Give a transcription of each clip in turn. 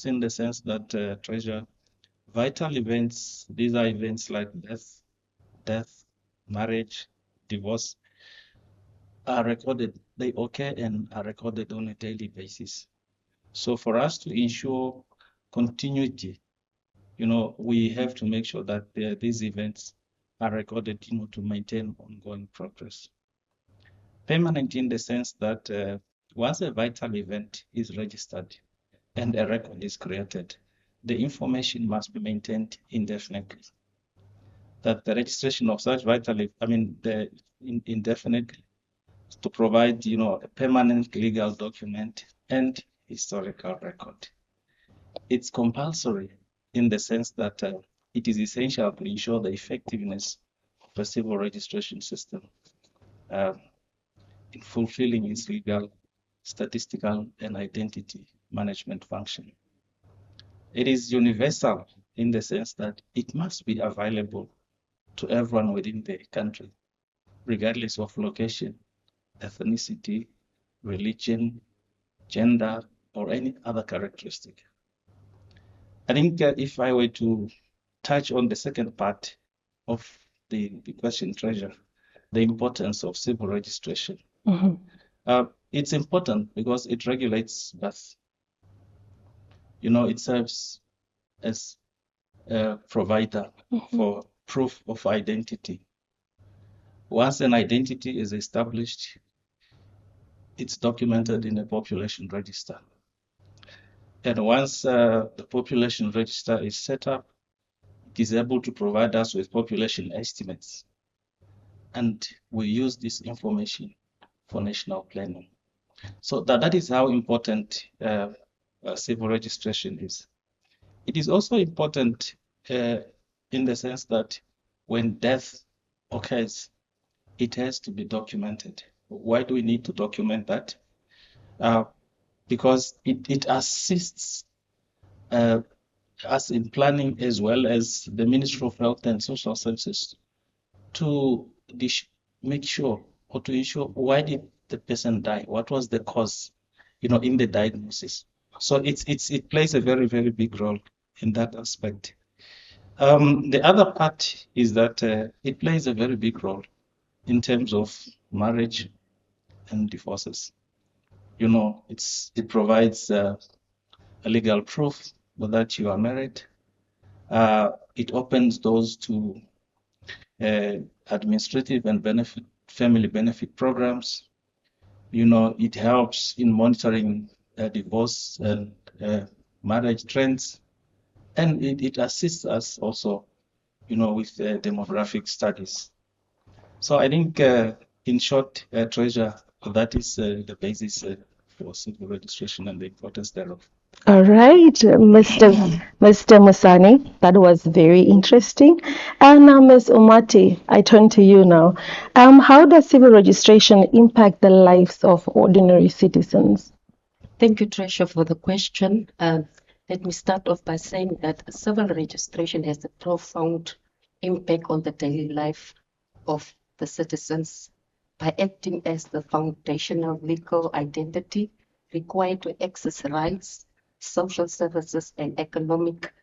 events in the sense that treasure vital events. These are events like death, marriage, divorce are recorded. They occur and are recorded on a daily basis. So for us to ensure continuity, we have to make sure that these events are recorded, to maintain ongoing progress. Permanent in the sense that once a vital event is registered and a record is created, the information must be maintained indefinitely. That the registration of such vital, indefinitely, to provide, a permanent legal document and historical record. It's compulsory in the sense that it is essential to ensure the effectiveness of a civil registration system in fulfilling its legal, statistical, and identity management function. It is universal in the sense that it must be available to everyone within the country, regardless of location, ethnicity, religion, gender, or any other characteristic. I think if I were to touch on the second part of the question, treasure, the importance of civil registration. It's important because it regulates birth. It serves as a provider for proof of identity. Once an identity is established, it's documented in a population register. And once the population register is set up, it is able to provide us with population estimates. And we use this information for national planning. So that is how important civil registration is. It is also important in the sense that when death occurs, it has to be documented. Why do we need to document that? Because it assists us in planning, as well as the Ministry of Health and Social Services, to make sure or to ensure why did the person die? What was the cause, in the diagnosis? So it plays a very, very big role in that aspect. The other part is that it plays a very big role in terms of marriage and divorces. It provides a legal proof that you are married. It opens doors to administrative and family benefit programs. It helps in monitoring divorce and marriage trends, and it assists us also, with demographic studies. So I think, in short, treasure, that is the basis for civil registration and the importance thereof. All right, Mr. Muzani, that was very interesting. And now, Ms. Umati, I turn to you now. How does civil registration impact the lives of ordinary citizens? Thank you, Tresha, for the question. Let me start off by saying that civil registration has a profound impact on the daily life of the citizens by acting as the foundational legal identity required to access rights, social services, and economic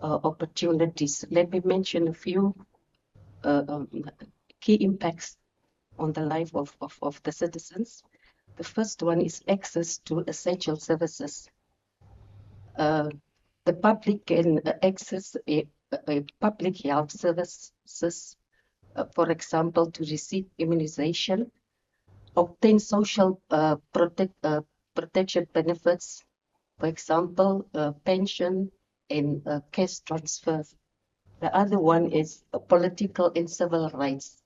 opportunities. Let me mention a few key impacts on the life of the citizens. The first one is access to essential services. The public can access a public health services, for example, to receive immunization, obtain social protection benefits, for example, pension and cash transfer. The other one is political and civil rights.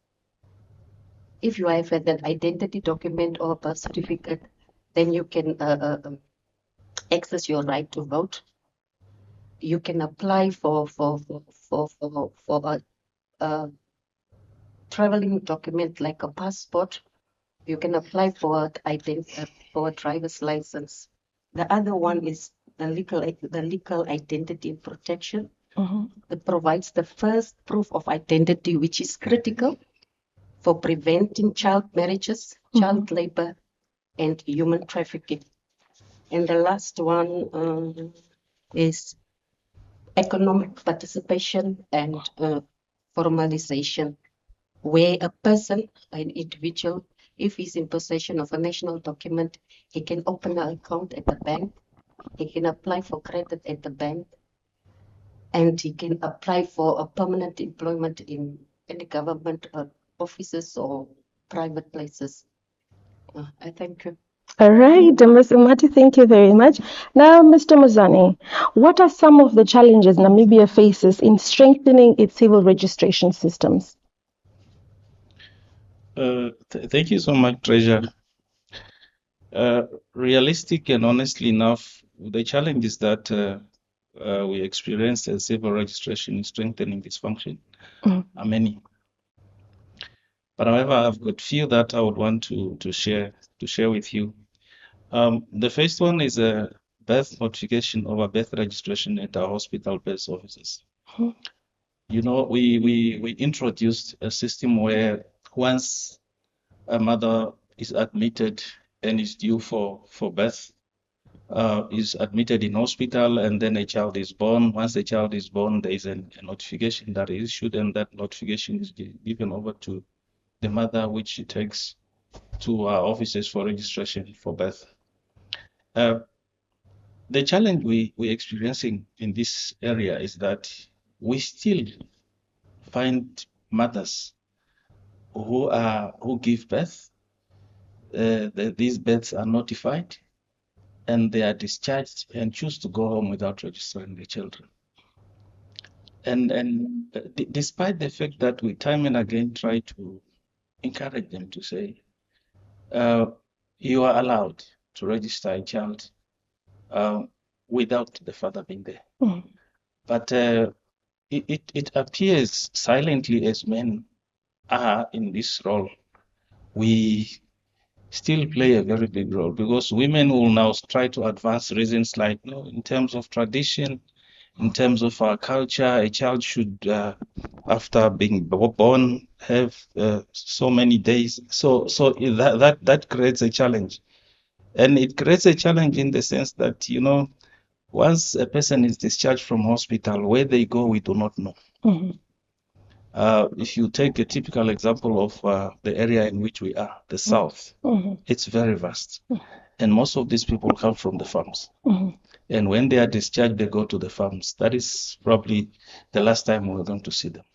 If you have an identity document or birth certificate, then you can access your right to vote. You can apply for a traveling document like a passport. You can apply for a driver's license. The other one is the legal identity protection. That provides the first proof of identity, which is critical for preventing child marriages, child labor, and human trafficking. And the last one, is economic participation and formalization, where a person, an individual, if he's in possession of a national document, he can open an account at the bank, he can apply for credit at the bank, and he can apply for a permanent employment in any government offices or private places. I thank you. All right, Ms. Umati, thank you very much. Now, Mr. Muzani, what are some of the challenges Namibia faces in strengthening its civil registration systems? Thank you so much, Treasure. Realistic and honestly enough, the challenge is that we experience as civil registration in strengthening this function are many. But however, I've got few that I would want to share with you. The first one is a birth notification or birth registration at our hospital-based offices. You know, we introduced a system where once a mother is admitted and is due for birth, is admitted in hospital, and then a child is born. Once the child is born, there is a notification that is issued, and that notification is given over to the mother, which she takes to our offices for registration for birth. The challenge we're experiencing in this area is that we still find mothers who give birth. These births are notified, and they are discharged and choose to go home without registering the children. And despite the fact that we time and again try to encourage them to say, you are allowed to register a child without the father being there. But it appears silently, as men are in this role, we still play a very big role, because women will now try to advance reasons like, no, in terms of tradition, in terms of our culture, a child should, after being born, have so many days. So that creates a challenge. And it creates a challenge in the sense that, you know, once a person is discharged from hospital, where they go, we do not know. If you take a typical example of the area in which we are, the South, it's very vast. And most of these people come from the farms. And when they are discharged, they go to the farms. That is probably the last time we're going to see them.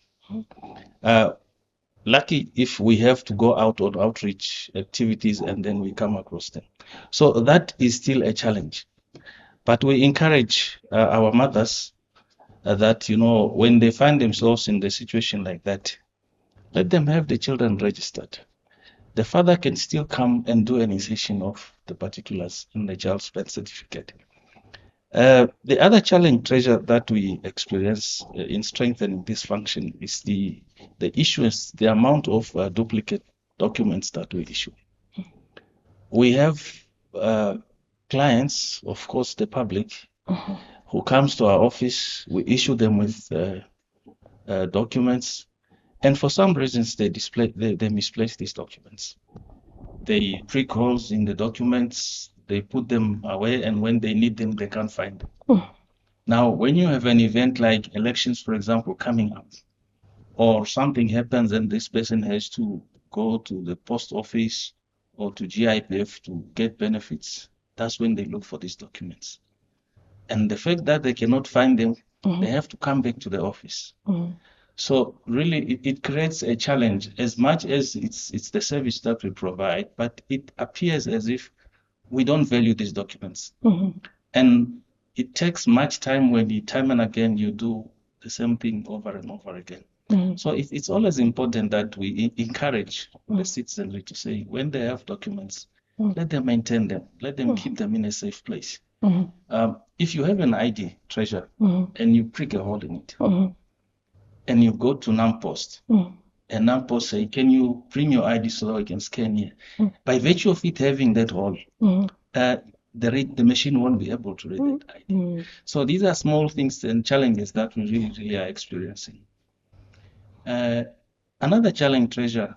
Lucky if we have to go out on outreach activities and then we come across them. So that is still a challenge. But we encourage our mothers that, you know, when they find themselves in the situation like that, let them have the children registered. The father can still come and do an insertion of the particulars in the child's birth certificate. The other challenge, Treasure, that we experience in strengthening this function is the issuance, the amount of duplicate documents that we issue. We have clients, of course, the public, who comes to our office. We issue them with documents, and for some reasons they misplace these documents. They prick holes in the documents, they put them away, and when they need them, they can't find them. Now, when you have an event like elections, for example, coming up, or something happens and this person has to go to the post office or to GIPF to get benefits, that's when they look for these documents. And the fact that they cannot find them, they have to come back to the office. So really, it creates a challenge, as much as it's the service that we provide, but it appears as if we don't value these documents. And it takes much time when time and again you do the same thing over and over again. So it's always important that we encourage the citizenry to say, when they have documents, let them maintain them, let them keep them in a safe place. If you have an ID, Treasure, and you prick a hole in it, and you go to NAMPOST, and NAMPOST say, can you bring your ID so that we can scan here? By virtue of it having that hole, the machine won't be able to read that ID. So these are small things and challenges that we really are experiencing. Another challenge, Treasure,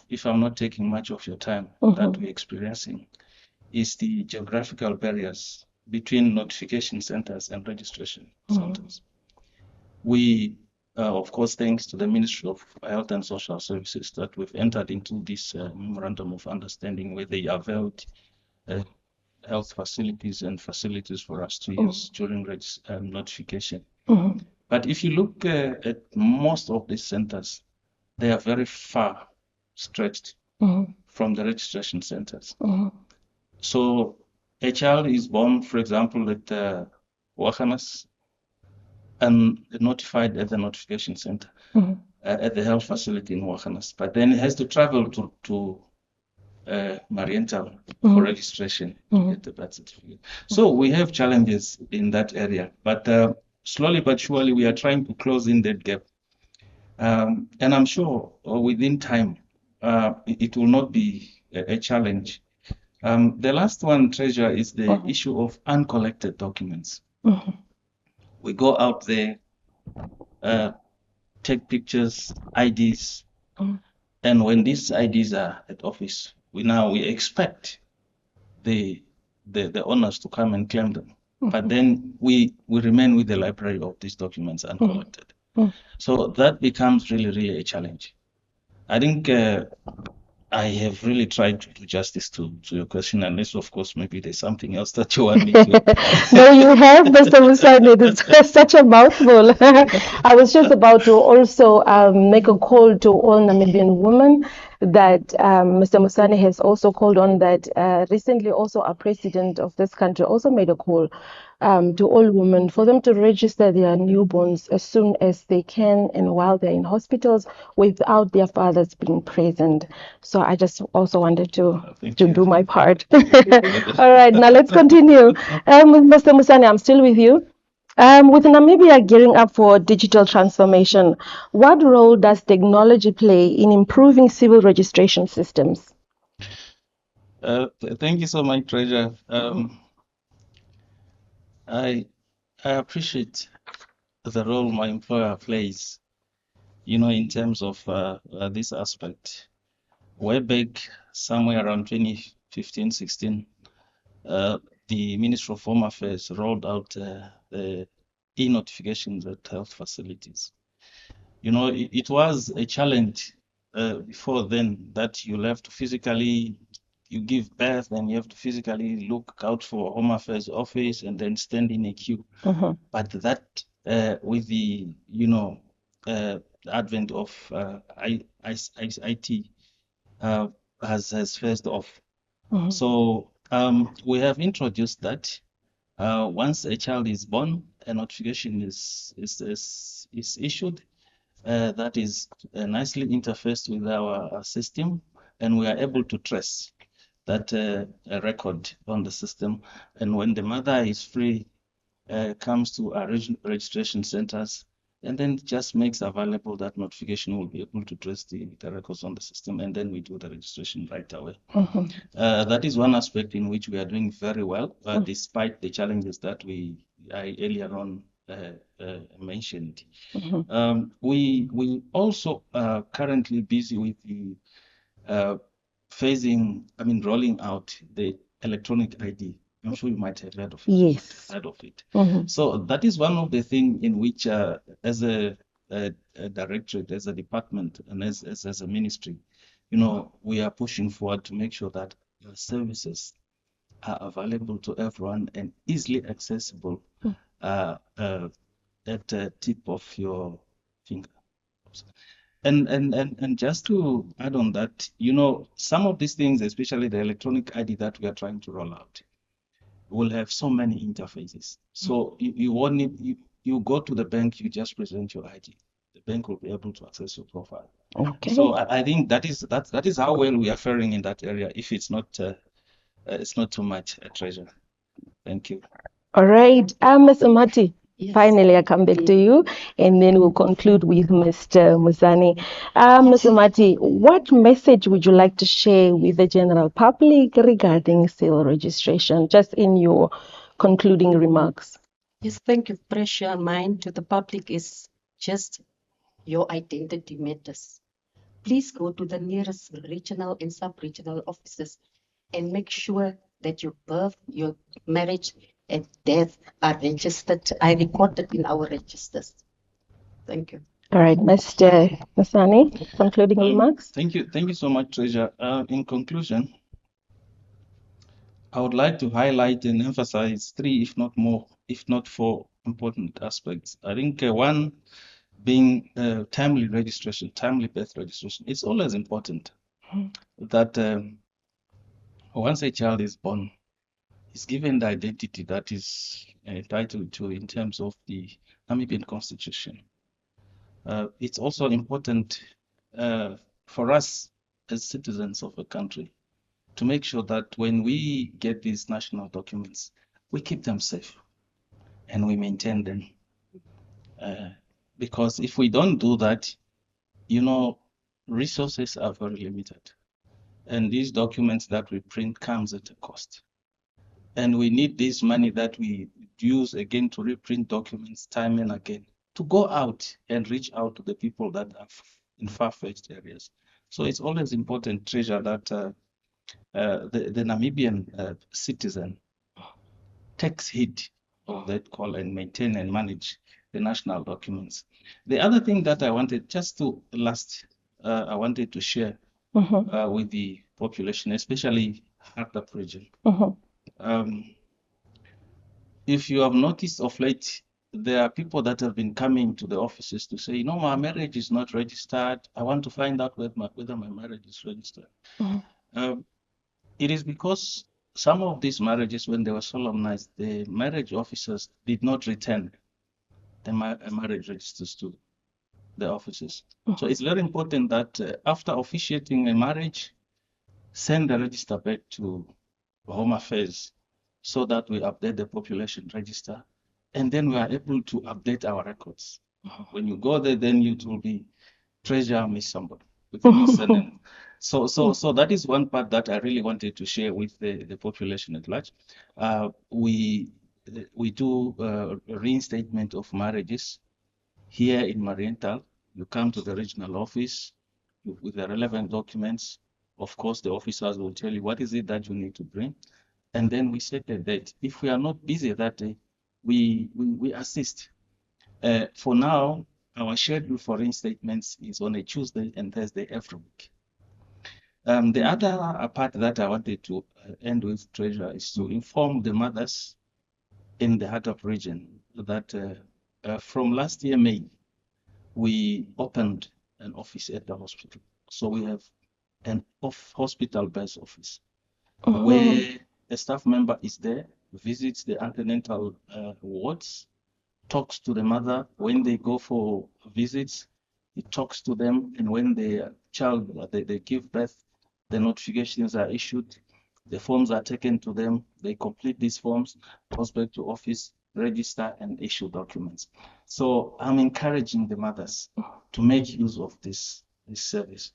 if I'm not taking much of your time, that we're experiencing is the geographical barriers between notification centers and registration centers. We, of course, thanks to the Ministry of Health and Social Services, that we've entered into this memorandum of understanding where they availed health facilities and facilities for us to use during notification. But if you look at most of these centers, they are very far stretched from the registration centers. So a child is born, for example, at Wakanas and notified at the notification center, at the health facility in Wakanas, but then it has to travel to Mariental for registration to get the birth certificate. So we have challenges in that area, but slowly but surely we are trying to close in that gap. And I'm sure within time, it will not be a challenge. The last one, Treasure, is the issue of uncollected documents. We go out there, take pictures, IDs, and when these IDs are at office, we expect the owners to come and claim them. But then we remain with the library of these documents uncollected. So that becomes really, really a challenge. I think I have really tried to do justice to your question, unless, of course, maybe there's something else that you want me to. No, you have, Mr. Muzani. It's such a mouthful. I was just about to also make a call to all Namibian women that Mr. Muzani has also called on, that recently also our president of this country also made a call to all women for them to register their newborns as soon as they can and while they're in hospitals without their fathers being present. So I just also wanted to do my part. All right, now let's continue. Mr. Muzani, I'm still with you. With Namibia gearing up for digital transformation, what role does technology play in improving civil registration systems? Thank you so much, Treasure. I appreciate the role my employer plays, in terms of this aspect. Way back, somewhere around 2015, 16, the Ministry of Home Affairs rolled out the e-notifications at health facilities. It was a challenge before then that you'll have to physically, you give birth and you have to physically look out for Home Affairs office and then stand in a queue. But that with the advent of IT has phased off. So we have introduced that once a child is born, a notification is issued. That is nicely interfaced with our system, and we are able to trace that record on the system. And when the mother is free, comes to our registration centers, and then just makes available that notification, will be able to trace the records on the system, and then we do the registration right away. That is one aspect in which we are doing very well, despite the challenges that I earlier on mentioned. We also are currently busy with the rolling out the electronic ID. I'm sure you might have heard of it. Yes. Heard of it. So that is one of the things in which, as a directorate, as a department, and as a ministry, we are pushing forward to make sure that the services are available to everyone and easily accessible at the tip of your finger. And just to add on that, some of these things, especially the electronic ID that we are trying to roll out, will have so many interfaces. So you won't need, you go to the bank, you just present your ID. The bank will be able to access your profile. Okay. So I think that is how well we are faring in that area. If it's not too much a treasure. Thank you. All right, Ms. Umati. Yes. Finally, I come back to you, and then we'll conclude with Mr. Muzani. Ms. Umati, what message would you like to share with the general public regarding civil registration, just in your concluding remarks? Yes, thank you. Pressure mine to the public is just your identity matters. Please go to the nearest regional and sub-regional offices and make sure that your birth, your marriage and death are recorded in our registers. Thank you. All right, Mr. Muzani, concluding remarks. Thank you so much, Treasure. In conclusion, I would like to highlight and emphasize 3, if not more, if not 4 important aspects. I think one being timely registration, timely birth registration. It's always important that once a child is born, he's given the identity that is entitled to in terms of the Namibian Constitution. It's also important for us as citizens of a country to make sure that when we get these national documents, we keep them safe and we maintain them. Because if we don't do that, resources are very limited. And these documents that we print comes at a cost. And we need this money that we use again to reprint documents time and again to go out and reach out to the people that are in far-fetched areas. So it's always important, Treasure, that the Namibian citizen takes heed of that call and maintain and manage the national documents. The other thing that I wanted I wanted to share with the population, especially Hardap region. If you have noticed of late, there are people that have been coming to the offices to say, my marriage is not registered. I want to find out whether my marriage is registered. It is because some of these marriages, when they were solemnized, the marriage officers did not return the marriage registers to the offices. So it's very important that after officiating a marriage, send the register back to Home Affairs so that we update the population register, and then we are able to update our records. When you go there, then it will be Treasure miss somebody with a new surname. So that is one part that I really wanted to share with the population at large. We do reinstatement of marriages here in Marienthal. You come to the regional office with the relevant documents. Of course, the officers will tell you what is it that you need to bring. And then we set a date. If we are not busy that day, we assist. For now, our schedule for reinstatements is on a Tuesday and Thursday every week. The other part that I wanted to end with, Treasure, is to inform the mothers in the Hardap region that from last year, May, we opened an office at the hospital. So we have an hospital-based office where a staff member is there, visits the antenatal wards, talks to the mother when they go for visits. He talks to them, and when the child they give birth, the notifications are issued, the forms are taken to them, they complete these forms, goes back to office, register, and issue documents. So I'm encouraging the mothers to make use of this service.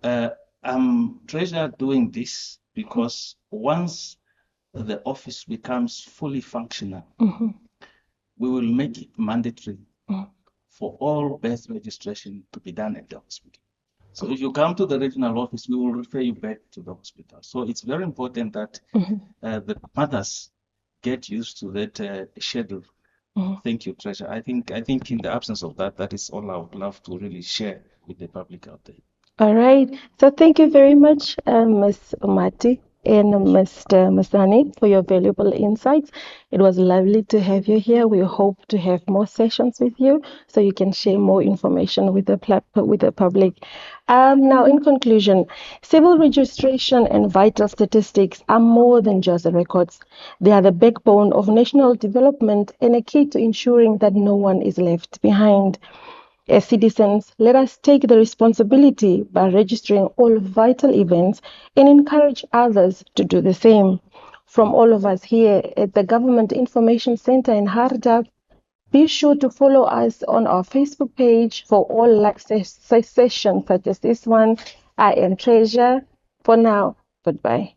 I'm Treasure doing this because once the office becomes fully functional, we will make it mandatory for all birth registration to be done at the hospital. So if you come to the regional office, we will refer you back to the hospital. So it's very important that the mothers get used to that schedule. Thank you, Treasure. I think in the absence of that, that is all I would love to really share with the public out there. All right. So thank you very much, Ms. Umati and Mr. Muzani, for your valuable insights. It was lovely to have you here. We hope to have more sessions with you so you can share more information with the public. Now, in conclusion, civil registration and vital statistics are more than just records. They are the backbone of national development and a key to ensuring that no one is left behind. As citizens, let us take the responsibility by registering all vital events and encourage others to do the same. From all of us here at the Government Information Center in Hardap, be sure to follow us on our Facebook page for all live sessions such as this one. I am Treasure. For now, goodbye.